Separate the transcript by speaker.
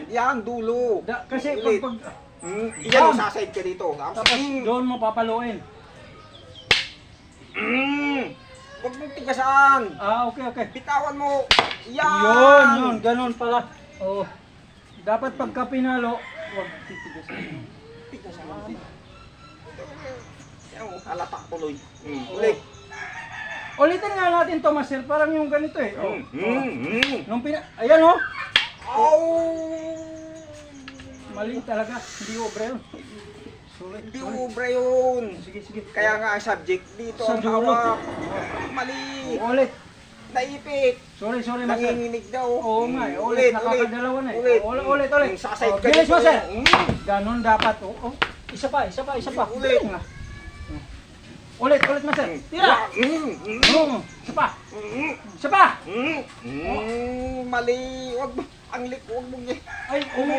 Speaker 1: Yan, dulo.
Speaker 2: Kasi
Speaker 1: Ulit.
Speaker 2: pag
Speaker 1: Yan, saside ka dito.
Speaker 2: tapos doon mo papaluin.
Speaker 1: Huwag mong tigasan.
Speaker 2: Okay.
Speaker 1: Bitawan mo. Yan.
Speaker 2: Yun, ganun pala. Oo. Dapat pagka pinalo, huwag titigasan.
Speaker 1: Tigasan. Yan, halata tuloy. Ulit.
Speaker 2: Ulitin nga natin to, Master, parang yung ganito eh. Ayan oh. Mali talaga, hindi obra yun. Sulit.
Speaker 1: Hindi ubra yun.
Speaker 2: Sige.
Speaker 1: Kaya nga ang subject dito
Speaker 2: Sa
Speaker 1: ang
Speaker 2: dulo.
Speaker 1: hawak. Mali.
Speaker 2: Ulit.
Speaker 1: Naipit.
Speaker 2: Sorry, Master.
Speaker 1: Nanginginig daw.
Speaker 2: Oo nga eh. Ulit. Nakakadalawa na eh. Ulit.
Speaker 1: Saside ka
Speaker 2: Bilis,
Speaker 1: dito.
Speaker 2: Master. Ganon dapat. Isa pa.
Speaker 1: Ulit.
Speaker 2: Galing, ah. Ulit, Master. Tira. Isa pa.
Speaker 1: Mali. Wag mo. Ang lik. Wag mo.
Speaker 2: Ay,
Speaker 1: Huwag mo